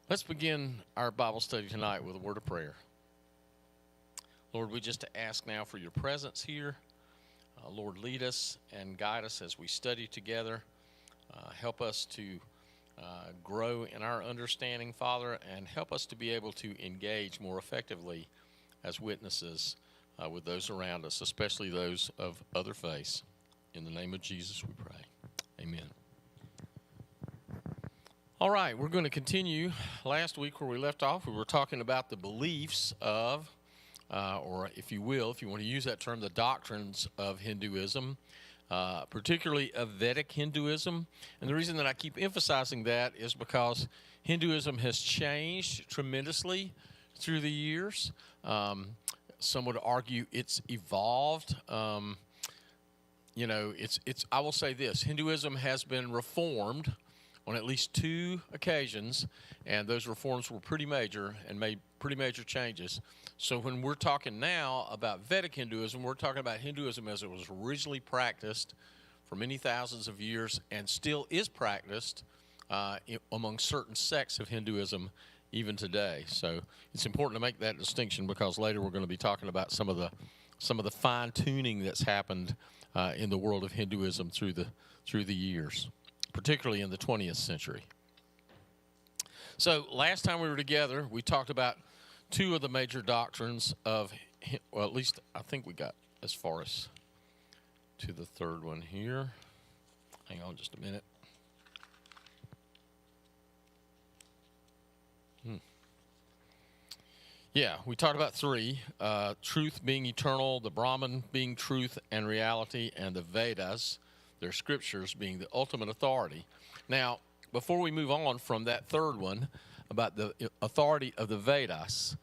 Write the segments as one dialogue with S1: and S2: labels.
S1: Let's begin our Bible study tonight with a word of prayer. Lord, we just ask now for your presence here. Lord, lead us and guide us as we study together. Help us to grow in our understanding, Father, and help us to be able to engage more effectively as witnesses with those around us, especially those of other faiths. In the name of Jesus we pray. Amen. All right, we're going to continue. Last week where we left off, we were talking about the beliefs of, or if you will, if you want to use that term, the doctrines of Hinduism, particularly of Vedic Hinduism. And the reason that I keep emphasizing that is because Hinduism has changed tremendously through the years. Some would argue it's evolved. I will say this, Hinduism has been reformed on at least two occasions, and those reforms were pretty major and made pretty major changes. So when we're talking now about Vedic Hinduism, we're talking about Hinduism as it was originally practiced for many thousands of years and still is practiced among certain sects of Hinduism even today. So it's important to make that distinction because later we're going to be talking about some of the fine-tuning that's happened in the world of Hinduism through the years, particularly in the 20th century. So last time we were together, we talked about two of the major doctrines of, well, at least I think we got as far as to the third one here. Hang on just a minute. Yeah, we talked about three, truth being eternal, the Brahman being truth and reality, and the Vedas, their scriptures, being the ultimate authority. Now, before we move on from that third one about the authority of the Vedas,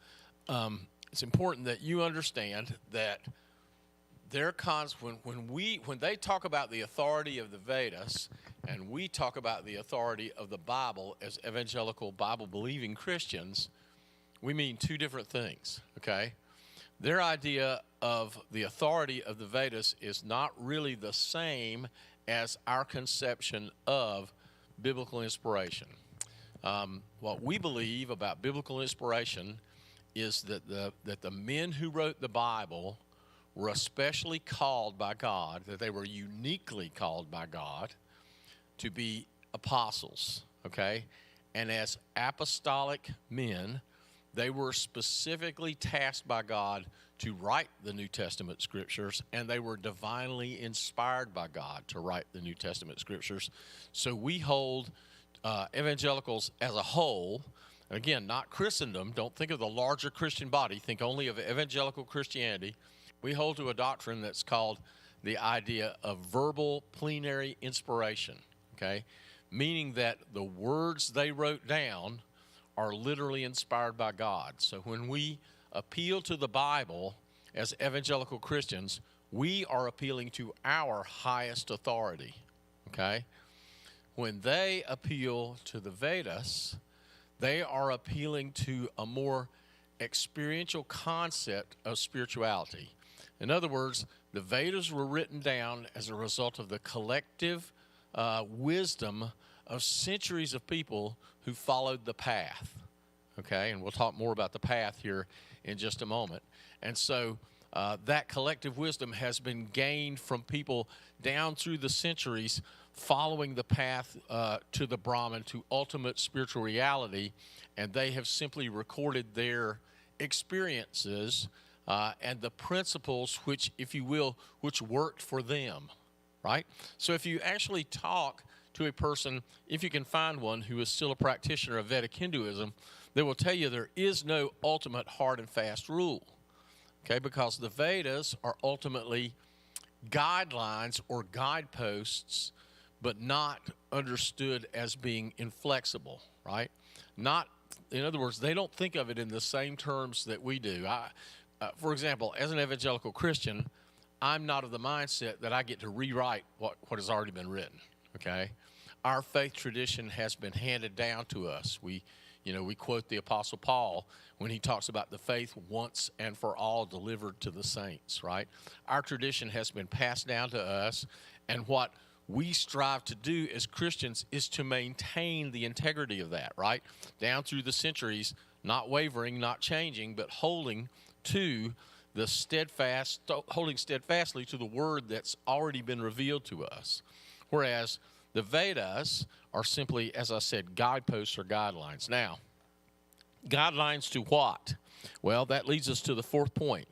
S1: it's important that you understand that when they talk about the authority of the Vedas and we talk about the authority of the Bible as evangelical Bible-believing Christians, we mean two different things, okay? Their idea of the authority of the Vedas is not really the same as our conception of biblical inspiration. What we believe about biblical inspiration is that the men who wrote the Bible were especially called by God, that they were uniquely called by God to be apostles, okay? And as apostolic men, they were specifically tasked by God to write the New Testament scriptures, and they were divinely inspired by God to write the New Testament scriptures. So we hold evangelicals as a whole, and again, not Christendom, don't think of the larger Christian body, think only of evangelical Christianity. We hold to a doctrine that's called the idea of verbal plenary inspiration, okay? Meaning that the words they wrote down are literally inspired by God. So when we appeal to the Bible as evangelical Christians, we are appealing to our highest authority, okay? When they appeal to the Vedas, they are appealing to a more experiential concept of spirituality. In other words, the Vedas were written down as a result of the collective wisdom of centuries of people who followed the path, okay? And we'll talk more about the path here in just a moment. And so that collective wisdom has been gained from people down through the centuries following the path to the Brahman, to ultimate spiritual reality, and they have simply recorded their experiences and the principles which, if you will, which worked for them, right? So if you actually talk to a person, if you can find one who is still a practitioner of Vedic Hinduism, they will tell you there is no ultimate hard and fast rule, okay? Because the Vedas are ultimately guidelines or guideposts, but not understood as being inflexible, right? Not, in other words, they don't think of it in the same terms that we do. For example, as an evangelical Christian, I'm not of the mindset that I get to rewrite what has already been written, okay? Our faith tradition has been handed down to us. We quote the Apostle Paul when he talks about the faith once and for all delivered to the saints, right? Our tradition has been passed down to us, and what we strive to do as Christians is to maintain the integrity of that, right? Down through the centuries, not wavering, not changing, but holding to holding steadfastly to the word that's already been revealed to us. Whereas the Vedas are simply, as I said, guideposts or guidelines. Now, guidelines to what? Well, that leads us to the fourth point.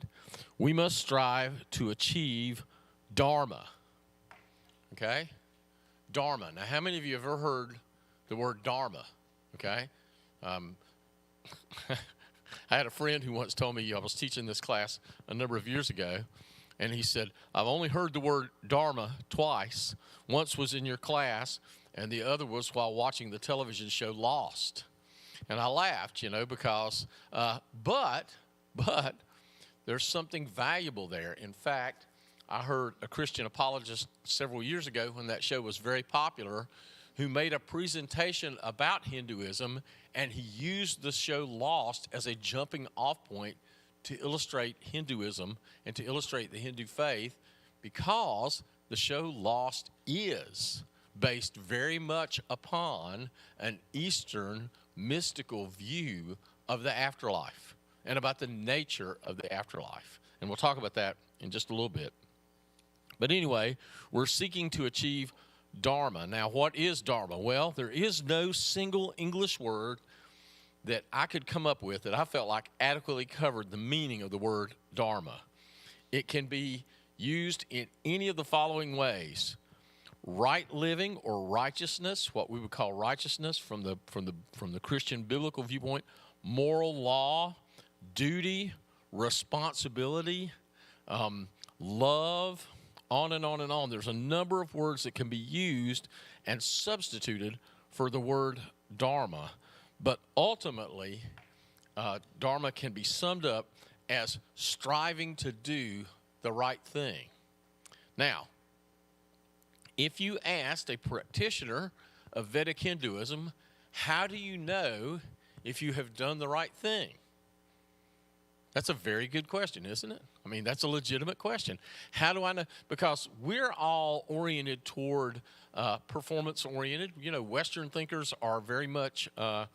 S1: We must strive to achieve Dharma. Okay? Dharma. Now, how many of you have ever heard the word Dharma? Okay? I had a friend who once told me, I was teaching this class a number of years ago, and he said, I've only heard the word Dharma twice. Once was in your class, and the other was while watching the television show Lost. And I laughed, because, but there's something valuable there. In fact, I heard a Christian apologist several years ago when that show was very popular who made a presentation about Hinduism, and he used the show Lost as a jumping off point to illustrate Hinduism and to illustrate the Hindu faith, because the show Lost is based very much upon an Eastern mystical view of the afterlife and about the nature of the afterlife. And we'll talk about that in just a little bit. But anyway, we're seeking to achieve Dharma. Now, what is Dharma? Well, there is no single English word that I could come up with that I felt like adequately covered the meaning of the word Dharma. It can be used in any of the following ways: right living or righteousness, what we would call righteousness from the Christian biblical viewpoint, moral law, duty, responsibility, love, on and on and on. There's a number of words that can be used and substituted for the word Dharma. But ultimately, Dharma can be summed up as striving to do the right thing. Now, if you asked a practitioner of Vedic Hinduism, how do you know if you have done the right thing? That's a very good question, isn't it? I mean, that's a legitimate question. How do I know? Because we're all oriented toward performance-oriented. Western thinkers are very much, we're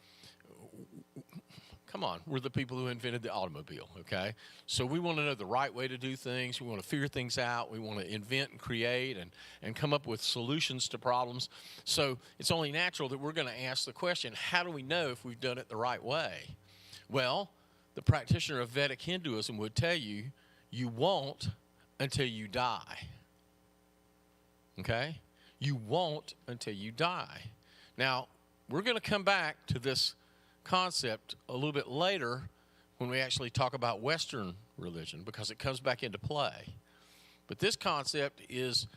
S1: the people who invented the automobile, okay? So we want to know the right way to do things. We want to figure things out. We want to invent and create and come up with solutions to problems. So it's only natural that we're going to ask the question, how do we know if we've done it the right way? Well, the practitioner of Vedic Hinduism would tell you, you won't until you die. Okay? You won't until you die. Now, we're going to come back to this concept a little bit later when we actually talk about Western religion, because it comes back into play. But this concept is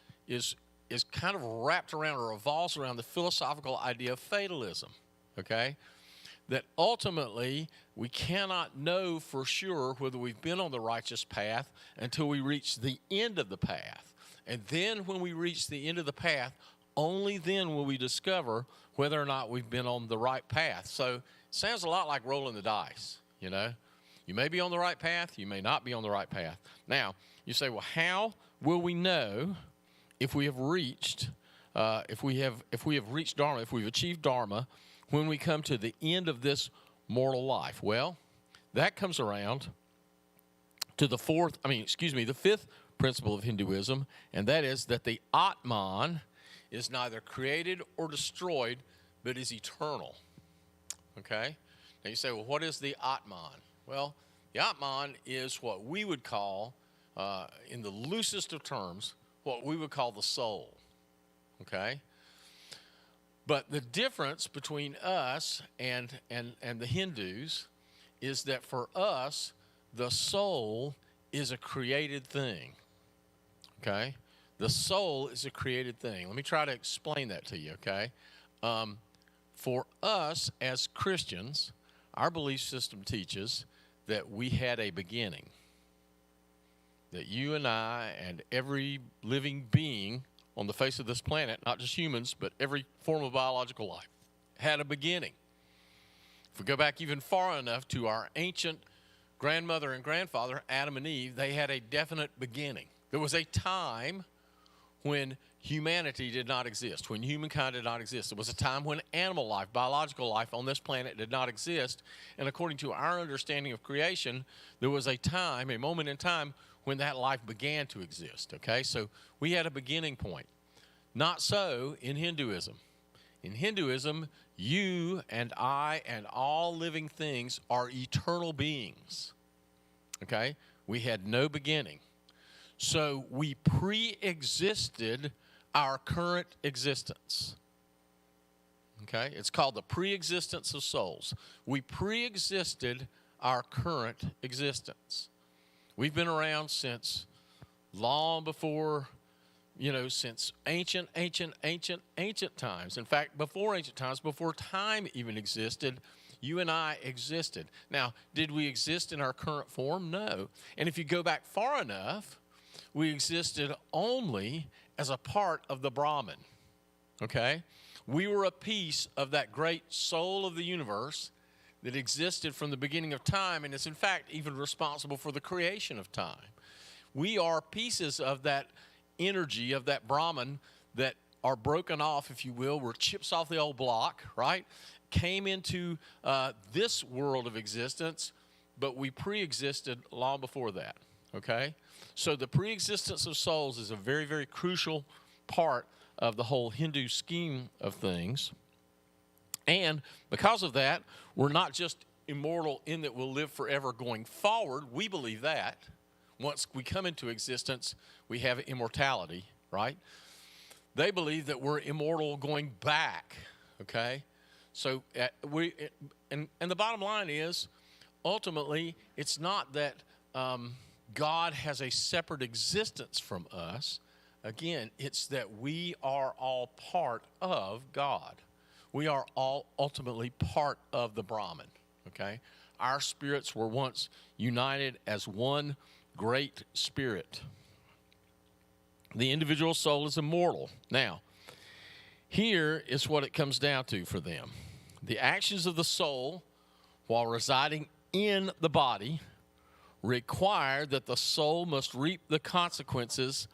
S1: kind of wrapped around or revolves around the philosophical idea of fatalism. Okay? That ultimately we cannot know for sure whether we've been on the righteous path until we reach the end of the path. And then when we reach the end of the path, only then will we discover whether or not we've been on the right path. So it sounds a lot like rolling the dice, You may be on the right path, you may not be on the right path. Now, you say, well, how will we know if we have reached if we have reached Dharma, if we've achieved Dharma, when we come to the end of this mortal life? Well, that comes around to the fifth principle of Hinduism, and that is that the Atman is neither created or destroyed, but is eternal. Okay? Now you say, well, what is the Atman? Well, the Atman is what we would call, in the loosest of terms, what we would call the soul. Okay? But the difference between us and the Hindus is that for us, the soul is a created thing. Okay? The soul is a created thing. Let me try to explain that to you, okay? For us as Christians, our belief system teaches that we had a beginning. That you and I and every living being on the face of this planet, not just humans, but every form of biological life, had a beginning. If we go back even far enough to our ancient grandmother and grandfather, Adam and Eve, they had a definite beginning. There was a time when humanity did not exist, when humankind did not exist. There was a time when animal life, biological life on this planet did not exist. And according to our understanding of creation, there was a time, a moment in time, when that life began to exist. Okay, so we had a beginning point. Not so in Hinduism. In Hinduism, you and I and all living things are eternal beings. Okay, we had no beginning. So we pre-existed our current existence. Okay? It's called the pre-existence of souls. We pre-existed our current existence. We've been around since long before, since ancient times. In fact, before ancient times, before time even existed, you and I existed. Now, did we exist in our current form? No. And if you go back far enough, we existed only as a part of the Brahman, okay? We were a piece of that great soul of the universe that existed from the beginning of time and is in fact even responsible for the creation of time. We are pieces of that energy, of that Brahman that are broken off, if you will. We're chips off the old block, right? Came into this world of existence, but we pre-existed long before that, okay? So the pre-existence of souls is a very, very crucial part of the whole Hindu scheme of things. And because of that, we're not just immortal in that we'll live forever going forward. We believe that. Once we come into existence, we have immortality, right? They believe that we're immortal going back, okay? So and the bottom line is, ultimately, it's not that God has a separate existence from us. Again, it's that we are all part of God. We are all ultimately part of the Brahman, okay? Our spirits were once united as one great spirit. The individual soul is immortal. Now, here is what it comes down to for them. The actions of the soul, while residing in the body, require that the soul must reap the consequences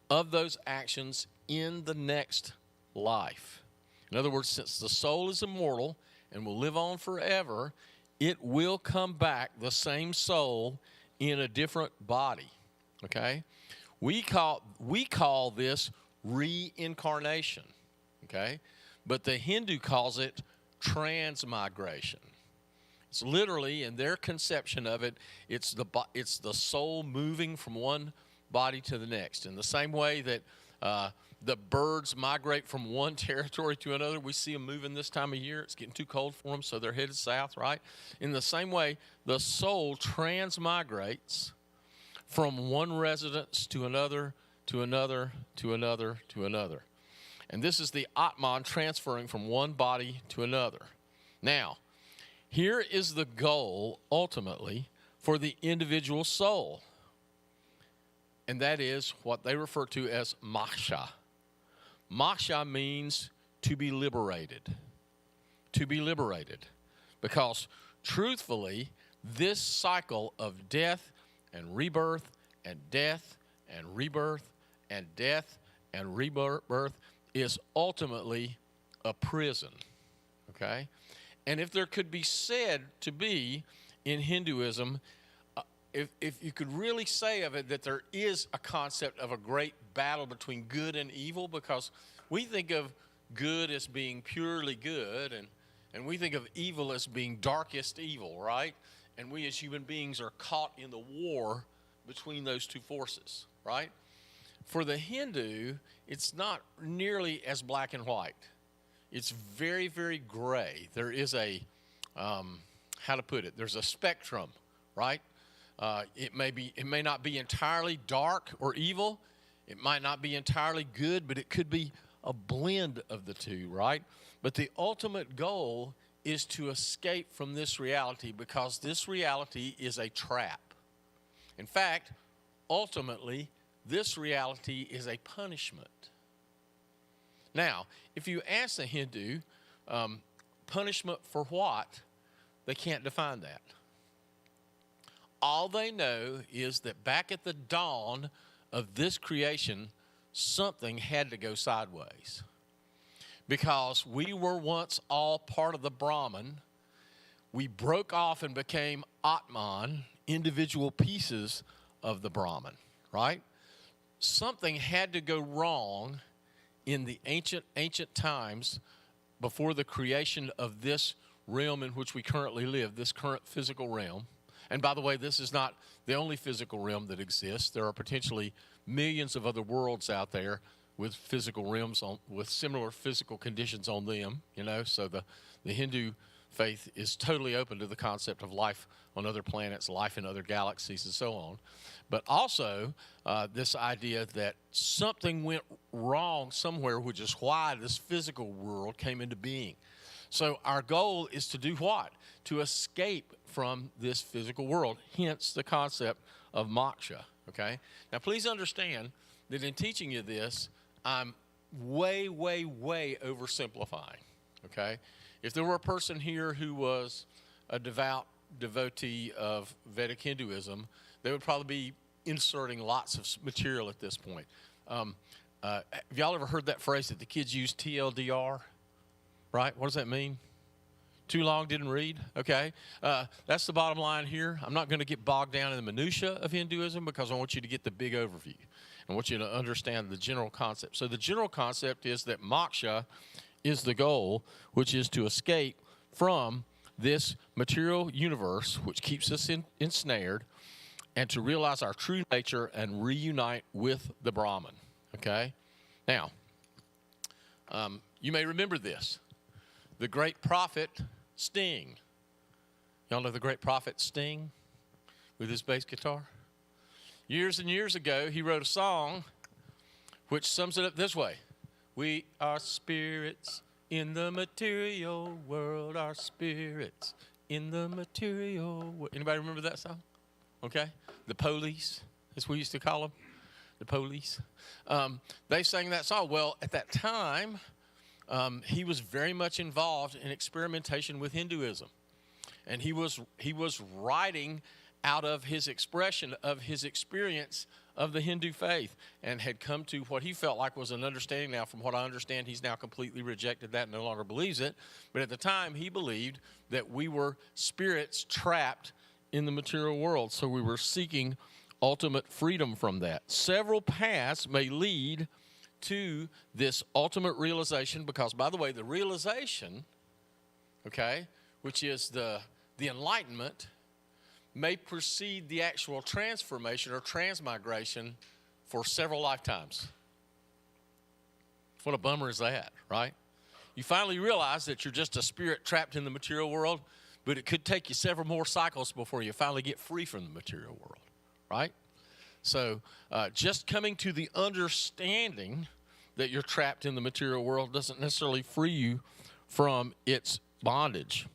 S1: of those actions in the next life. In other words, since the soul is immortal and will live on forever, it will come back the same soul in a different body. Okay? We call this reincarnation. Okay? But the Hindu calls it transmigration. It's literally, in their conception of it, it's the soul moving from one body to the next. In the same way that the birds migrate from one territory to another, we see them moving this time of year. It's getting too cold for them, so they're headed south, right? In the same way, the soul transmigrates from one residence to another, to another, to another, to another. And this is the Atman transferring from one body to another. Now, here is the goal, ultimately, for the individual soul. And that is what they refer to as moksha. Moksha means to be liberated. To be liberated. Because, truthfully, this cycle of death and rebirth and death and rebirth and death and rebirth is ultimately a prison. Okay? And if there could be said to be in Hinduism, if you could really say of it that there is a concept of a great battle between good and evil, because we think of good as being purely good, and we think of evil as being darkest evil, right? And we as human beings are caught in the war between those two forces, right? For the Hindu, it's not nearly as black and white. It's very, very gray. There is a, how to put it, there's a spectrum, right? It may not be entirely dark or evil. It might not be entirely good, but it could be a blend of the two, right? But the ultimate goal is to escape from this reality, because this reality is a trap. In fact, ultimately, this reality is a punishment. Now, if you ask the Hindu, punishment for what, they can't define that. All they know is that back at the dawn of this creation, something had to go sideways. Because we were once all part of the Brahman. We broke off and became Atman, individual pieces of the Brahman, right? Something had to go wrong in the ancient times before the creation of this realm in which we currently live, this current physical realm. And by the way, this is not the only physical realm that exists. There are potentially millions of other worlds out there with physical realms with similar physical conditions on them, so the Hindu faith is totally open to the concept of life on other planets, life in other galaxies, and so on. But also this idea that something went wrong somewhere, which is why this physical world came into being. So our goal is to do what? To escape from this physical world, hence the concept of moksha, okay? Now, please understand that in teaching you this, I'm way, way, way oversimplifying, okay? If there were a person here who was a devout devotee of Vedic Hinduism, they would probably be inserting lots of material at this point. Have y'all ever heard that phrase that the kids use, TLDR? Right? What does that mean? Too long, didn't read? Okay. That's the bottom line here. I'm not going to get bogged down in the minutia of Hinduism because I want you to get the big overview. I want you to understand the general concept. So the general concept is that moksha is the goal, which is to escape from this material universe, which keeps us ensnared, and to realize our true nature and reunite with the Brahman. Okay? Now, you may remember this. The great prophet Sting. Y'all know the great prophet Sting with his bass guitar? Years and years ago, he wrote a song which sums it up this way. We are spirits in the material world, our spirits in the material world. Anybody remember that song? Okay. The Police, as we used to call them, the Police. They sang that song. Well, at that time, he was very much involved in experimentation with Hinduism. And he was writing out of his expression of his experience of the Hindu faith and had come to what he felt like was an understanding. Now, from what I understand, he's now completely rejected that and no longer believes it. But at the time, he believed that we were spirits trapped in the material world. So we were seeking ultimate freedom from that. Several paths may lead to this ultimate realization because, by the way, the realization, okay, which is the enlightenment, may precede the actual transformation or transmigration for several lifetimes. What a bummer is that, right? You finally realize that you're just a spirit trapped in the material world, but it could take you several more cycles before you finally get free from the material world, right? So just coming to the understanding that you're trapped in the material world doesn't necessarily free you from its bondage.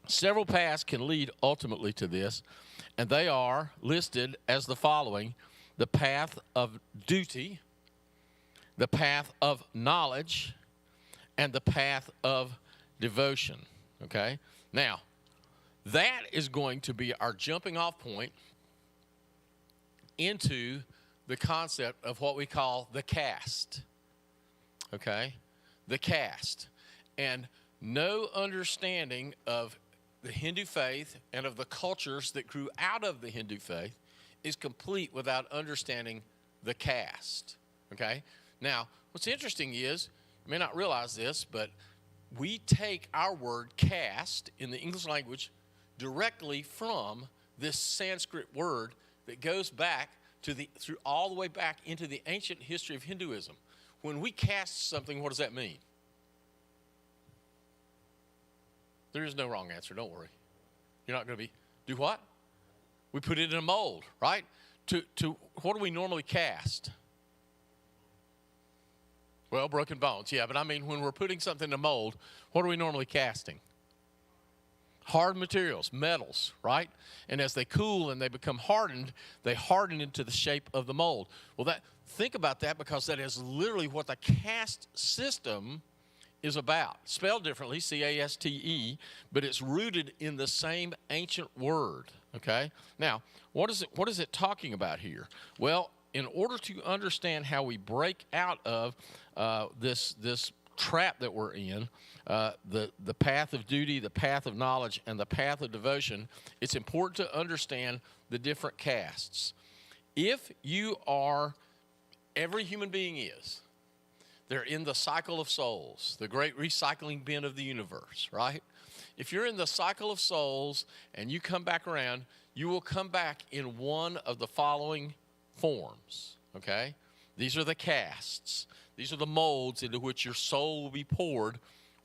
S1: Several paths can lead ultimately to this, and they are listed as the following: the path of duty, the path of knowledge, and the path of devotion. Okay? Now, that is going to be our jumping off point into the concept of what we call the caste. Okay? The caste. And no understanding of the Hindu faith and of the cultures that grew out of the Hindu faith is complete without understanding the caste. Okay? Now, what's interesting is, you may not realize this, but we take our word caste in the English language directly from this Sanskrit word that goes back to through all the way back into the ancient history of Hinduism. When we caste something, what does that mean? There is no wrong answer, don't worry. You're not going to do what? We put it in a mold, right? To what do we normally cast? Well, broken bones, yeah, but I mean when we're putting something in a mold, what are we normally casting? Hard materials, metals, right? And as they cool and they become hardened, they harden into the shape of the mold. Well, think about that, because that is literally what the caste system is about. Spelled differently, C-A-S-T-E, but it's rooted in the same ancient word, okay? Now, what is it talking about here? Well, in order to understand how we break out of this trap that we're in, the path of duty, the path of knowledge, and the path of devotion, it's important to understand the different castes. If you are, every human being is, they're in the cycle of souls, the great recycling bin of the universe, right? If you're in the cycle of souls and you come back around, you will come back in one of the following forms, okay? These are the castes. These are the molds into which your soul will be poured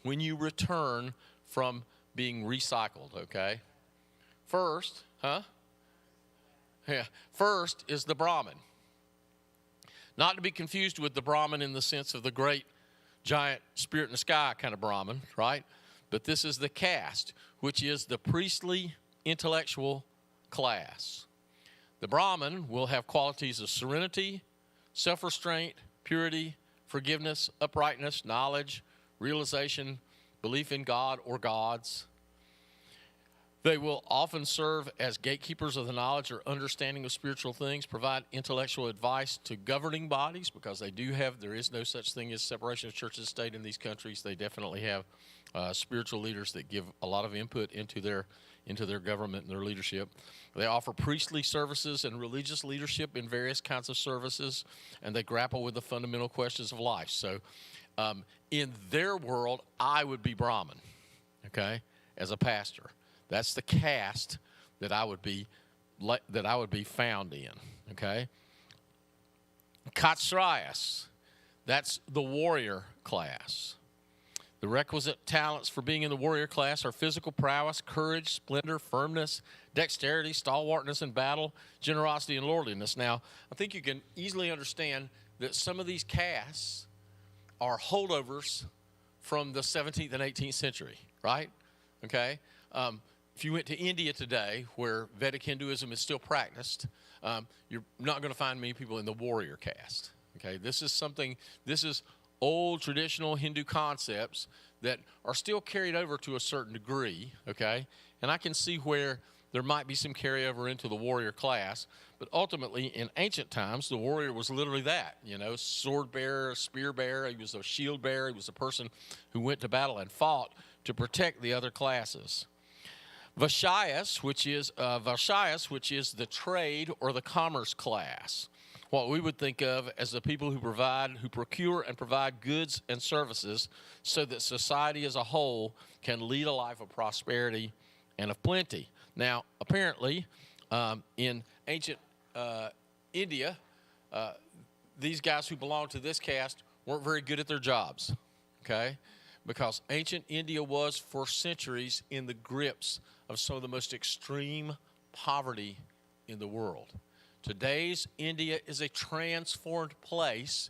S1: when you return from being recycled, okay? First is the Brahmin. Not to be confused with the Brahmin in the sense of the great, giant, spirit in the sky kind of Brahmin, right? But this is the caste, which is the priestly, intellectual class. The Brahmin will have qualities of serenity, self-restraint, purity, forgiveness, uprightness, knowledge, realization, belief in God or gods. They will often serve as gatekeepers of the knowledge or understanding of spiritual things, provide intellectual advice to governing bodies, because there is no such thing as separation of church and state in these countries. They definitely have spiritual leaders that give a lot of input into their government and their leadership. They offer priestly services and religious leadership in various kinds of services, and they grapple with the fundamental questions of life. So in their world, I would be Brahmin, okay, as a pastor. That's the caste that I would be found in, okay? Kshatriyas, that's the warrior class. The requisite talents for being in the warrior class are physical prowess, courage, splendor, firmness, dexterity, stalwartness in battle, generosity, and lordliness. Now, I think you can easily understand that some of these castes are holdovers from the 17th and 18th century, right? Okay? If you went to India today, where Vedic Hinduism is still practiced, you're not going to find many people in the warrior caste. Okay, this is old traditional Hindu concepts that are still carried over to a certain degree. Okay, and I can see where there might be some carryover into the warrior class, but ultimately, in ancient times, the warrior was literally that. Sword bearer, spear bearer. He was a shield bearer. He was a person who went to battle and fought to protect the other classes. Vaishyas, which is the trade or the commerce class, what we would think of as the people who procure and provide goods and services so that society as a whole can lead a life of prosperity and of plenty. Now, apparently, in ancient India, these guys who belonged to this caste weren't very good at their jobs, okay? Because ancient India was, for centuries, in the grips of some of the most extreme poverty in the world. Today's India is a transformed place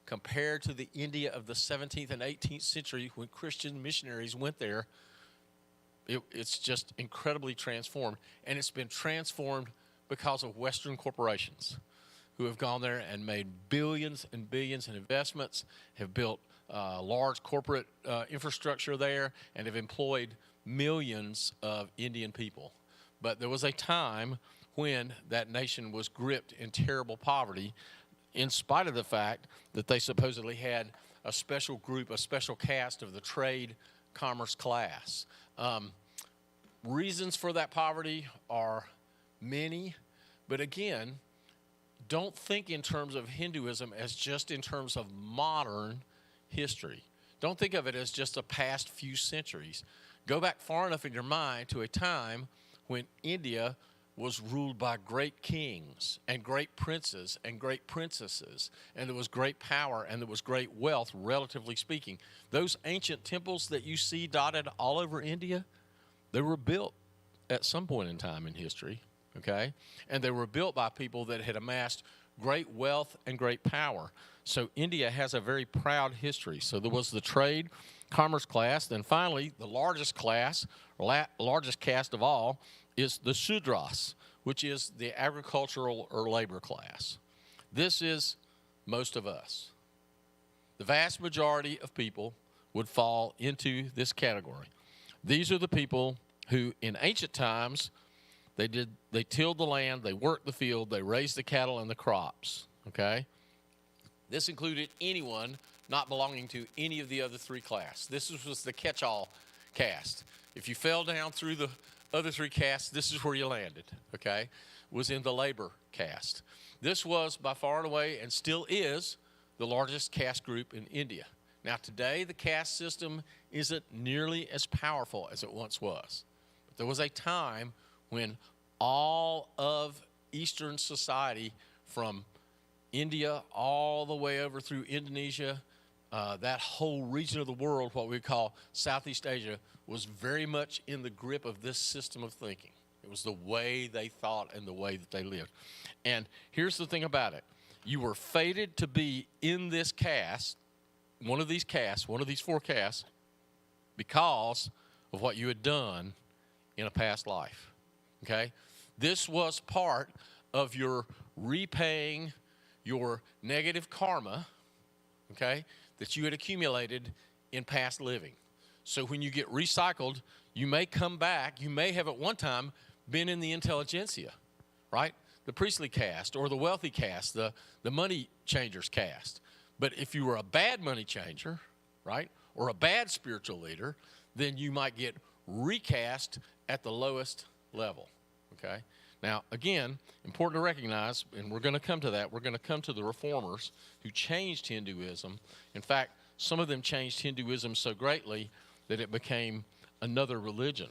S1: compared to the India of the 17th and 18th century when Christian missionaries went there. It's just incredibly transformed, and it's been transformed because of Western corporations who have gone there and made billions and billions in investments, have built large corporate infrastructure there, and have employed millions of Indian people. But there was a time when that nation was gripped in terrible poverty, in spite of the fact that they supposedly had a special group, a special caste of the trade commerce class. Reasons for that poverty are many, but again, don't think in terms of Hinduism as just in terms of modern history. Don't think of it as just the past few centuries. Go back far enough in your mind to a time when India was ruled by great kings and great princes and great princesses, and there was great power and there was great wealth, relatively speaking. Those ancient temples that you see dotted all over India, they were built at some point in time in history, okay? And they were built by people that had amassed great wealth and great power. So India has a very proud history. So there was the trade, commerce class. Then finally, the largest class, largest caste of all, is the Shudras, which is the agricultural or labor class. This is most of us. The vast majority of people would fall into this category. These are the people who, in ancient times, they tilled the land, they worked the field, they raised the cattle and the crops, okay? This included anyone not belonging to any of the other three castes. This was the catch-all caste. If you fell down through the other three castes, this is where you landed, okay? Was in the labor caste. This was by far and away, and still is, the largest caste group in India. Now today, the caste system isn't nearly as powerful as it once was. But there was a time when all of Eastern society, from India all the way over through Indonesia, that whole region of the world, what we call Southeast Asia, was very much in the grip of this system of thinking. It was the way they thought and the way that they lived. And here's the thing about it. You were fated to be in this caste, one of these four castes, because of what you had done in a past life, okay? This was part of your repaying your negative karma, okay, that you had accumulated in past living. So when you get recycled, you may come back, you may have at one time been in the intelligentsia, right? The priestly caste or the wealthy caste, the money changers caste. But if you were a bad money changer, right, or a bad spiritual leader, then you might get recast at the lowest level, okay? Now, again, important to recognize, and we're going to come to that, we're going to come to the reformers who changed Hinduism. In fact, some of them changed Hinduism so greatly that it became another religion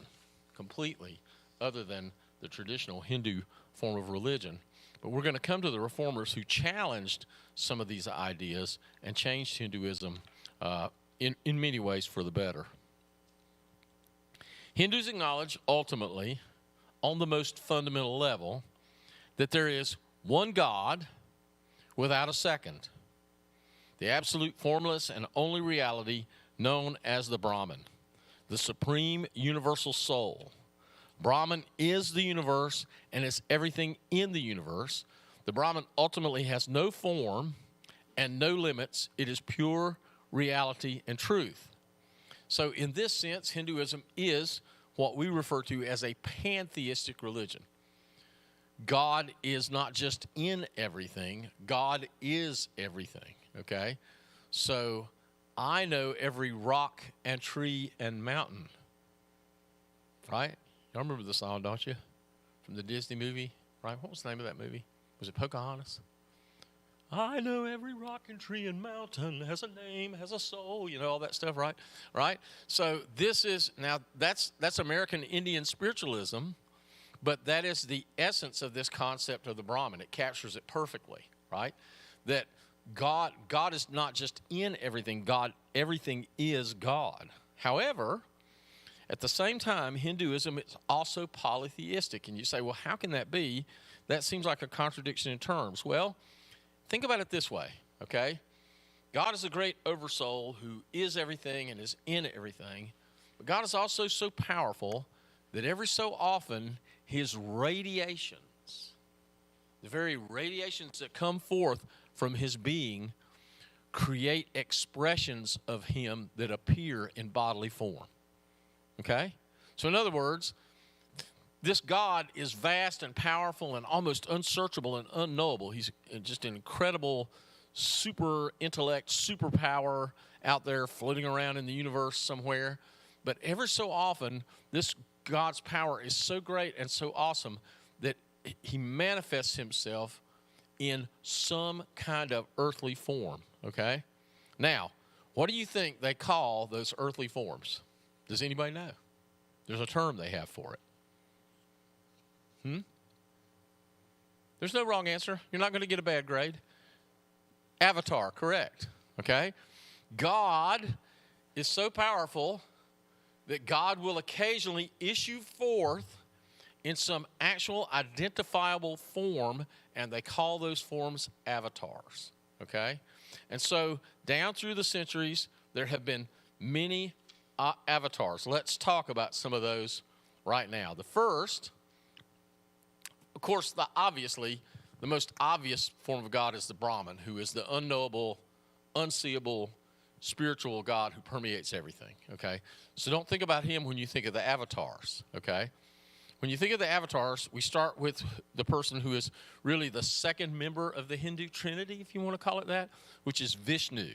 S1: completely other than the traditional Hindu form of religion. But we're going to come to the reformers who challenged some of these ideas and changed Hinduism in many ways for the better. Hindus acknowledge ultimately, on the most fundamental level, that there is one God without a second, the absolute, formless, and only reality known as the Brahman, the supreme universal soul. Brahman is the universe and is everything in the universe. The Brahman ultimately has no form and no limits. It is pure reality and truth. So in this sense, Hinduism is what we refer to as a pantheistic religion. God is not just in everything, God is everything, okay? So I know every rock and tree and mountain, right? Y'all remember the song, don't you? From the Disney movie, right? What was the name of that movie? Was it Pocahontas? I know every rock and tree and mountain has a name, has a soul, you know, all that stuff, right? Right? So this is, now that's American Indian spiritualism, but that is the essence of this concept of the Brahman. It captures it perfectly, right? That God is not just in everything, everything is God. However, at the same time, Hinduism is also polytheistic. And you say, well, how can that be? That seems like a contradiction in terms. Well, think about it this way, okay? God is a great oversoul who is everything and is in everything. But God is also so powerful that every so often his radiations, the very radiations that come forth from his being, create expressions of him that appear in bodily form. Okay? So in other words, this God is vast and powerful and almost unsearchable and unknowable. He's just an incredible super intellect, superpower out there floating around in the universe somewhere. But ever so often, this God's power is so great and so awesome that he manifests himself in some kind of earthly form, okay? Now, what do you think they call those earthly forms? Does anybody know? There's a term they have for it. There's no wrong answer. You're not going to get a bad grade. Avatar, correct, okay? God is so powerful that God will occasionally issue forth in some actual identifiable form, and they call those forms avatars, okay? And so down through the centuries, there have been many avatars. Let's talk about some of those right now. The first, of course, obviously, the most obvious form of God is the Brahman, who is the unknowable, unseeable, spiritual God who permeates everything, okay? So don't think about him when you think of the avatars, okay? when you think of the avatars, we start with the person who is really the second member of the Hindu Trinity, if you want to call it that, which is Vishnu,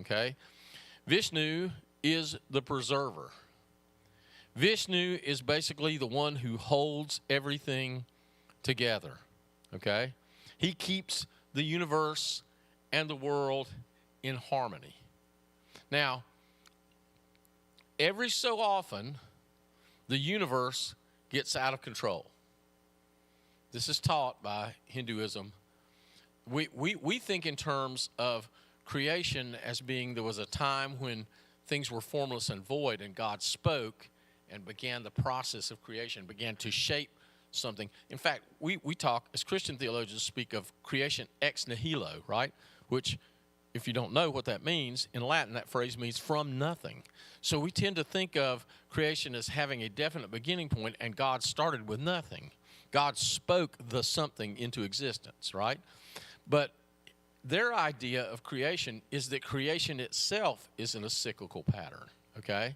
S1: okay? Vishnu is the preserver. Vishnu is basically the one who holds everything together, okay? He keeps the universe and the world in harmony. Now, every so often, the universe gets out of control. This is taught by Hinduism. We think in terms of creation as being there was a time when things were formless and void, and God spoke and began the process of creation, began to shape something. In fact, we talk, as Christian theologians, speak of creation ex nihilo, right? Which, if you don't know what that means, in Latin that phrase means from nothing. So we tend to think of creation as having a definite beginning point, and God started with nothing. God spoke the something into existence, right? But their idea of creation is that creation itself is in a cyclical pattern, okay?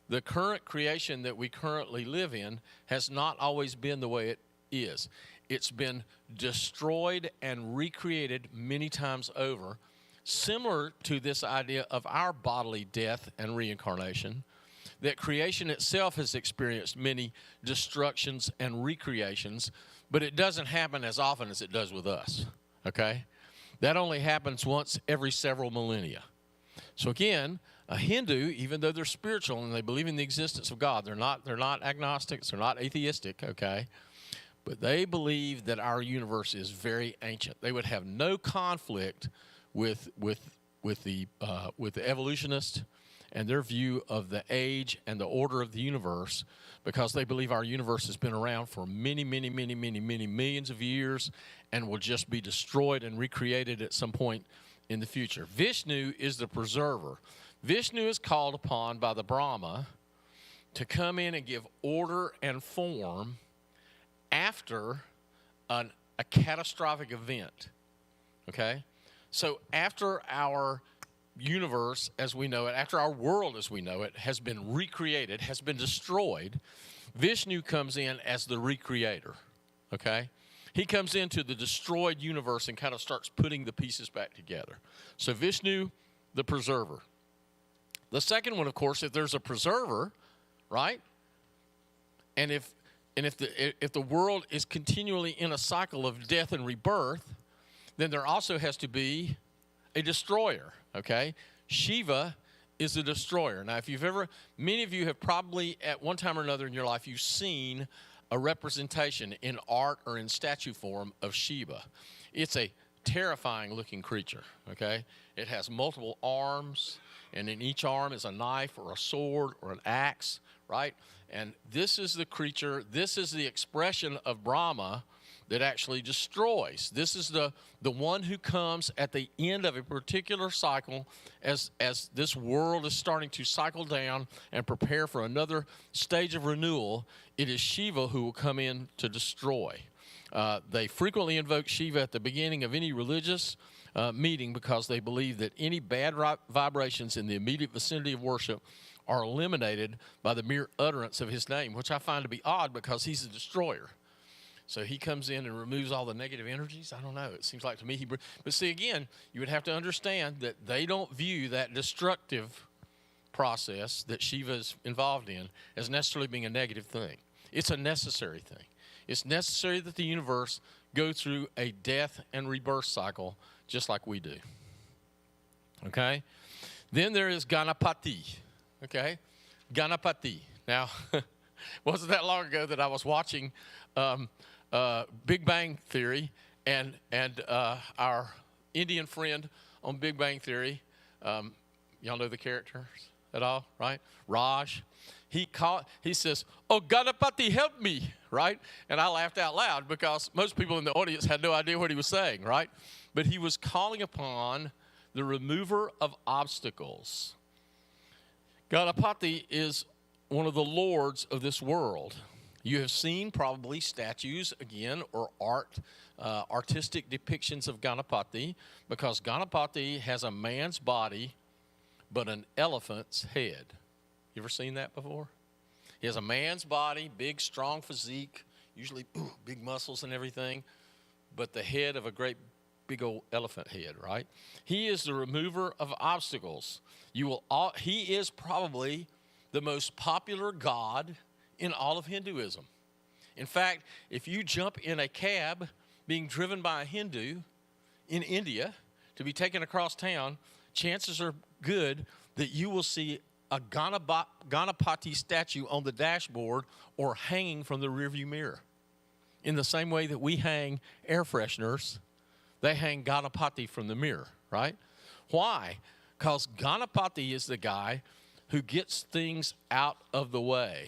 S1: The current creation that we currently live in has not always been the way it is. It's been destroyed and recreated many times over, similar to this idea of our bodily death and reincarnation, that creation itself has experienced many destructions and recreations, but it doesn't happen as often as it does with us, okay? That only happens once every several millennia. So again, a Hindu, even though they're spiritual and they believe in the existence of God, they're not agnostics, they're not atheistic, okay? But they believe that our universe is very ancient. They would have no conflict with the evolutionists and their view of the age and the order of the universe, because they believe our universe has been around for many millions of years and will just be destroyed and recreated at some point in the future. Vishnu is the preserver. Vishnu is called upon by the Brahma to come in and give order and form after a catastrophic event, okay? So after our universe as we know it, after our world as we know it has been recreated, has been destroyed, Vishnu comes in as the recreator, okay? He comes into the destroyed universe and kind of starts putting the pieces back together. So Vishnu, the preserver. The second one, of course, if there's a preserver, right? And if the world is continually in a cycle of death and rebirth, then there also has to be a destroyer, okay? Shiva is a destroyer. Now, if you've ever, many of you have probably at one time or another in your life, you've seen a representation in art or in statue form of Shiva. It's a terrifying looking creature, okay? It has multiple arms, and in each arm is a knife or a sword or an axe, right? And this is the creature, this is the expression of Brahma that actually destroys. This is the one who comes at the end of a particular cycle as this world is starting to cycle down and prepare for another stage of renewal. It is Shiva who will come in to destroy. They frequently invoke Shiva at the beginning of any religious meeting because they believe that any bad vibrations in the immediate vicinity of worship are eliminated by the mere utterance of his name, which I find to be odd because he's a destroyer. So he comes in and removes all the negative energies. I don't know. It seems like to me but see, again, you would have to understand that they don't view that destructive process that Shiva is involved in as necessarily being a negative thing. It's a necessary thing. It's necessary that the universe go through a death and rebirth cycle just like we do. Okay? Then there is Ganapati. Okay? Ganapati. Now, wasn't that long ago that I was watching Big Bang Theory, and our Indian friend on Big Bang Theory, y'all know the characters at all, right? Raj. He says, "Oh, Ganapati, help me," right? And I laughed out loud because most people in the audience had no idea what he was saying, right? But he was calling upon the remover of obstacles. Ganapati is one of the lords of this world. You have seen probably statues, again, or artistic depictions of Ganapati, because Ganapati has a man's body but an elephant's head. You ever seen that before? He has a man's body, big, strong physique, usually big muscles and everything, but the head of a great big old elephant head, right? He is the remover of obstacles. He is probably the most popular god in all of Hinduism. In fact, if you jump in a cab being driven by a Hindu in India to be taken across town, chances are good that you will see a Ganapati statue on the dashboard or hanging from the rearview mirror. In the same way that we hang air fresheners, they hang Ganapati from the mirror, right? Why? Because Ganapati is the guy who gets things out of the way.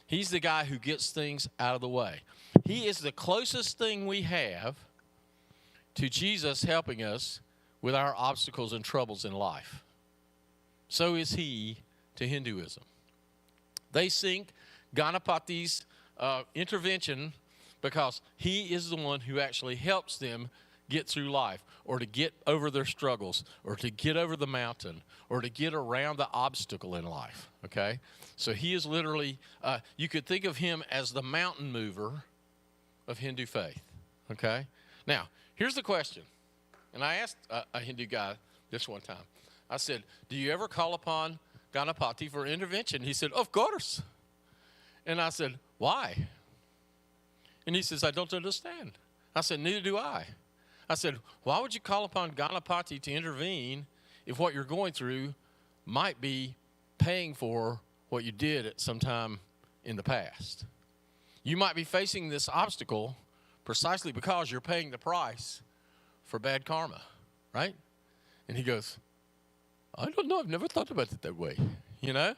S1: He's the guy who gets things out of the way. He is the closest thing we have to Jesus helping us with our obstacles and troubles in life. So is he to Hinduism. They seek Ganapati's intervention because he is the one who actually helps them get through life, or to get over their struggles, or to get over the mountain, or to get around the obstacle in life, okay? So he is literally, you could think of him as the mountain mover of Hindu faith, okay? Now, here's the question, and I asked a Hindu guy this one time. I said, do you ever call upon Ganapati for intervention? He said, of course. And I said, why? And he says, I don't understand. I said, neither do I. I said, why would you call upon Ganapati to intervene if what you're going through might be paying for what you did at some time in the past? You might be facing this obstacle precisely because you're paying the price for bad karma, right? And he goes, I don't know. I've never thought about it that way, you know?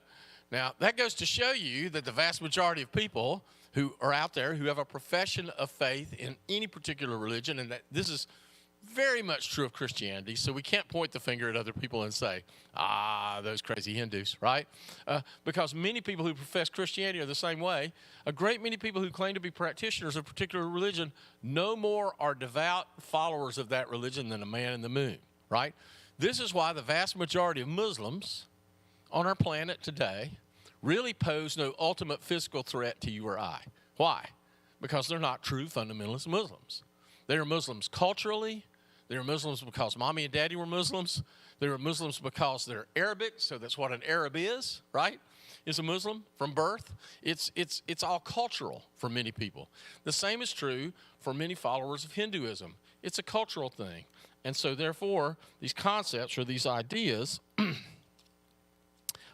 S1: Now, that goes to show you that the vast majority of people who are out there who have a profession of faith in any particular religion, and that this is very much true of Christianity, so we can't point the finger at other people and say, those crazy Hindus, right? Because many people who profess Christianity are the same way. A great many people who claim to be practitioners of a particular religion no more are devout followers of that religion than a man in the moon, right? This is why the vast majority of Muslims on our planet today really pose no ultimate physical threat to you or I. Why? Because they're not true fundamentalist Muslims. They are Muslims culturally. They are Muslims because mommy and daddy were Muslims. They are Muslims because they're Arabic, so that's what an Arab is, right? Is a Muslim from birth. It's all cultural for many people. The same is true for many followers of Hinduism. It's a cultural thing. And so therefore, these concepts or these ideas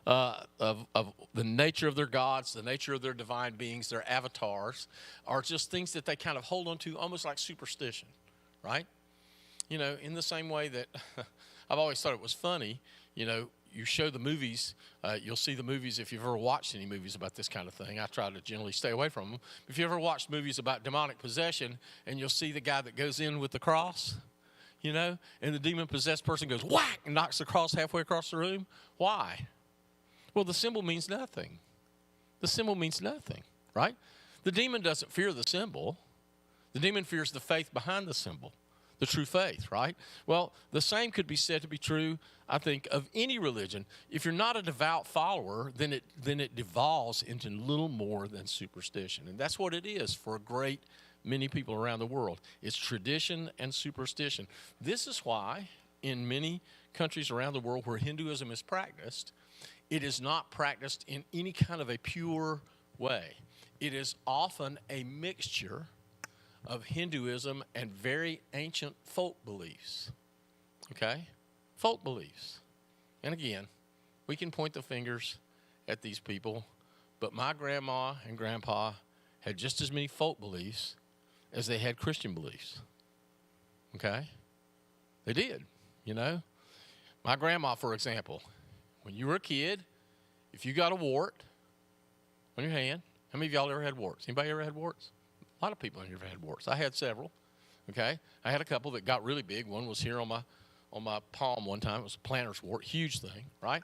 S1: of the nature of their gods, the nature of their divine beings, their avatars, are just things that they kind of hold on to almost like superstition, right? You know, in the same way that I've always thought it was funny, you know, you show the movies, you'll see the movies if you've ever watched any movies about this kind of thing. I try to generally stay away from them. If you ever watched movies about demonic possession, and you'll see the guy that goes in with the cross, you know, and the demon-possessed person goes whack and knocks the cross halfway across the room. Why? Well, the symbol means nothing. The symbol means nothing, right? The demon doesn't fear the symbol. The demon fears the faith behind the symbol, the true faith, right? Well, the same could be said to be true, I think, of any religion. If you're not a devout follower, then it devolves into little more than superstition. And that's what it is for a great many people around the world. It's tradition and superstition. This is why in many countries around the world where Hinduism is practiced, it is not practiced in any kind of a pure way. It is often a mixture of Hinduism and very ancient folk beliefs, okay? Folk beliefs. And again, we can point the fingers at these people, but my grandma and grandpa had just as many folk beliefs as they had Christian beliefs, okay? They did, you know? My grandma, for example, when you were a kid, if you got a wart on your hand, how many of y'all ever had warts? Anybody ever had warts? A lot of people in here have had warts. I had several, okay? I had a couple that got really big. One was here on my palm one time. It was a planter's wart, huge thing, right?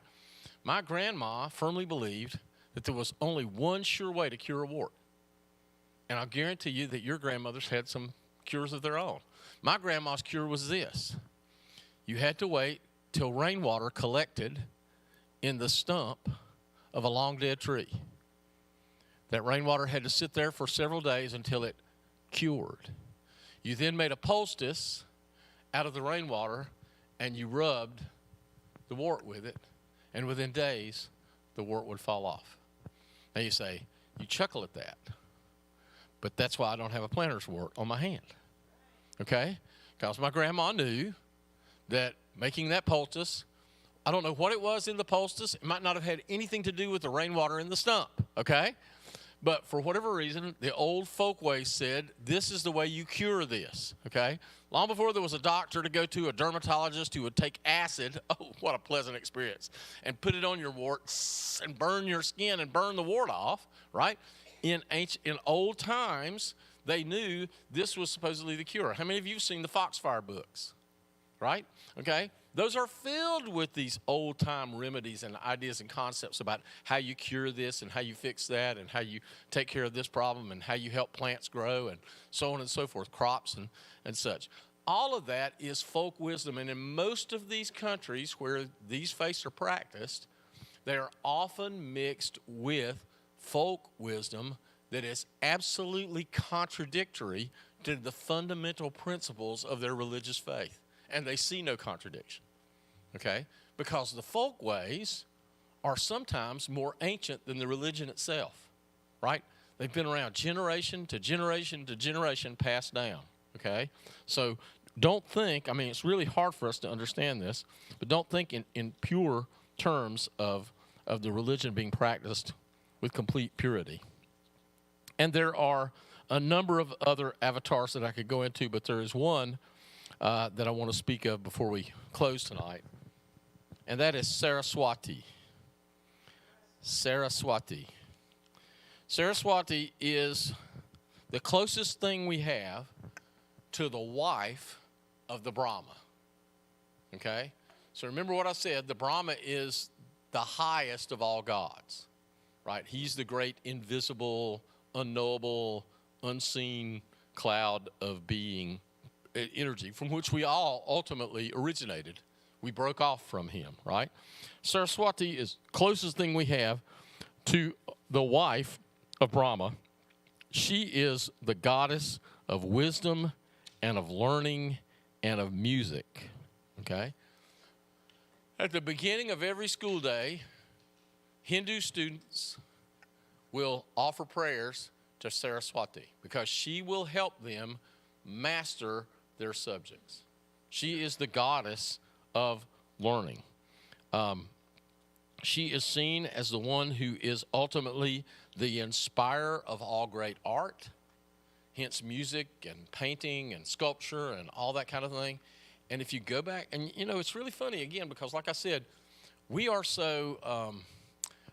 S1: My grandma firmly believed that there was only one sure way to cure a wart. And I'll guarantee you that your grandmothers had some cures of their own. My grandma's cure was this. You had to wait till rainwater collected in the stump of a long dead tree. That rainwater had to sit there for several days until it cured. You then made a poultice out of the rainwater and you rubbed the wart with it, and within days the wart would fall off. Now you say, you chuckle at that, but that's why I don't have a planter's wart on my hand. Okay? Because my grandma knew that making that poultice, I don't know what it was in the poultice. It might not have had anything to do with the rainwater in the stump. Okay? But for whatever reason, the old folkways said, this is the way you cure this, okay? Long before there was a doctor to go to, a dermatologist who would take acid, oh, what a pleasant experience, and put it on your warts and burn your skin and burn the wart off, right? In old times, they knew this was supposedly the cure. How many of you have seen the Foxfire books, right? Okay? Those are filled with these old-time remedies and ideas and concepts about how you cure this and how you fix that and how you take care of this problem and how you help plants grow and so on and so forth, crops and such. All of that is folk wisdom, and in most of these countries where these faiths are practiced, they are often mixed with folk wisdom that is absolutely contradictory to the fundamental principles of their religious faith. And they see no contradiction, okay? Because the folk ways are sometimes more ancient than the religion itself, right? They've been around generation to generation to generation, passed down, okay? So don't think, I mean, it's really hard for us to understand this, but don't think in pure terms of the religion being practiced with complete purity. And there are a number of other avatars that I could go into, but there is one that I want to speak of before we close tonight, and that is Saraswati. Saraswati. Saraswati is the closest thing we have to the wife of the Brahma. Okay? So remember what I said, the Brahma is the highest of all gods, right? He's the great invisible, unknowable, unseen cloud of being, energy from which we all ultimately originated. We broke off from him, right? Saraswati is closest thing we have to the wife of Brahma. She is the goddess of wisdom and of learning and of music, okay? At the beginning of every school day, Hindu students will offer prayers to Saraswati because she will help them master their subjects. She is the goddess of learning. She is seen as the one who is ultimately the inspirer of all great art, hence music and painting and sculpture and all that kind of thing. And if you go back, and you know, it's really funny again, because like I said, we are so,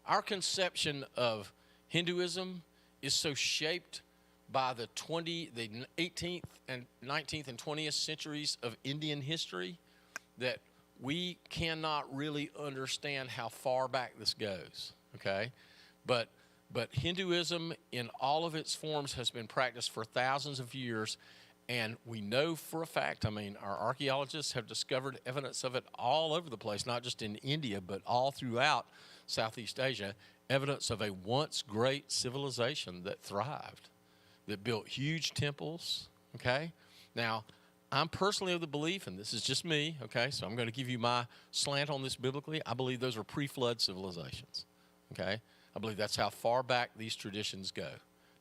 S1: our conception of Hinduism is so shaped by the 18th and 19th and 20th centuries of Indian history that we cannot really understand how far back this goes, okay? But Hinduism in all of its forms has been practiced for thousands of years, and we know for a fact, I mean, our archaeologists have discovered evidence of it all over the place, not just in India, but all throughout Southeast Asia, evidence of a once great civilization that thrived, that built huge temples, okay? Now, I'm personally of the belief, and this is just me, okay, so I'm going to give you my slant on this biblically. I believe those are pre-flood civilizations, okay? I believe that's how far back these traditions go.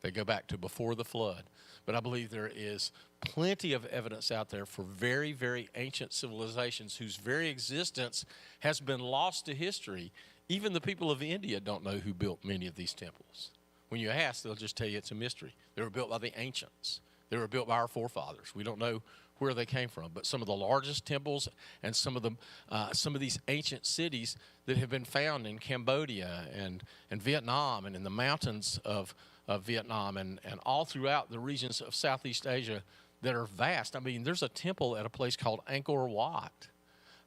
S1: They go back to before the flood. But I believe there is plenty of evidence out there for very, very ancient civilizations whose very existence has been lost to history. Even the people of India don't know who built many of these temples. When you ask, they'll just tell you it's a mystery. They were built by the ancients. They were built by our forefathers. We don't know where they came from. But some of the largest temples and some of these ancient cities that have been found in Cambodia and Vietnam and in the mountains of Vietnam and all throughout the regions of Southeast Asia that are vast. I mean, there's a temple at a place called Angkor Wat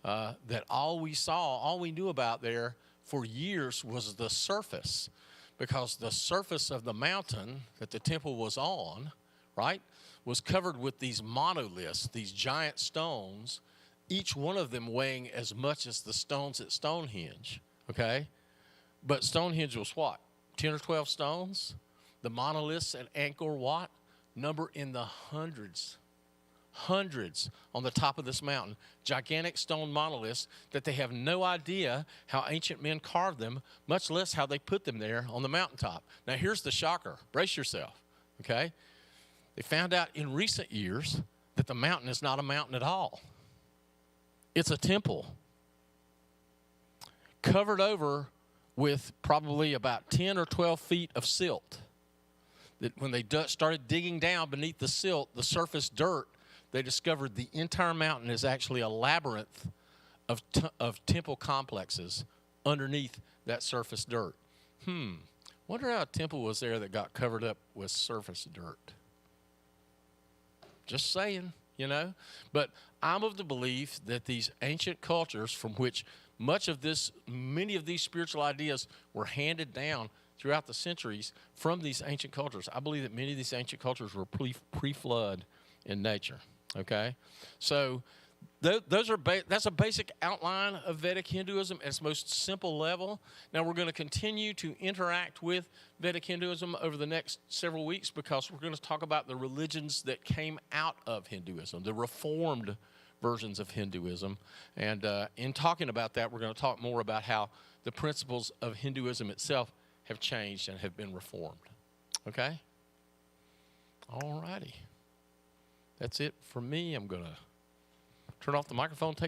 S1: that all we knew about there for years was the surface, because the surface of the mountain that the temple was on, right, was covered with these monoliths, these giant stones, each one of them weighing as much as the stones at Stonehenge, okay? But Stonehenge was what? 10 or 12 stones? The monoliths at Angkor Wat number in the hundreds. Hundreds on the top of this mountain. Gigantic stone monoliths that they have no idea how ancient men carved them, much less how they put them there on the mountaintop. Now here's the shocker. Brace yourself, okay? They found out in recent years that the mountain is not a mountain at all. It's a temple covered over with probably about 10 or 12 feet of silt. That when they started digging down beneath the silt, the surface dirt, they discovered the entire mountain is actually a labyrinth of temple complexes underneath that surface dirt. Wonder how a temple was there that got covered up with surface dirt. Just saying, you know. But I'm of the belief that these ancient cultures from which many of these spiritual ideas were handed down throughout the centuries from these ancient cultures. I believe that many of these ancient cultures were pre-flood in nature. Okay, so that's a basic outline of Vedic Hinduism at its most simple level. Now we're going to continue to interact with Vedic Hinduism over the next several weeks because we're going to talk about the religions that came out of Hinduism, the reformed versions of Hinduism. And in talking about that, we're going to talk more about how the principles of Hinduism itself have changed and have been reformed. Okay? All righty. That's it for me. I'm going to turn off the microphone, take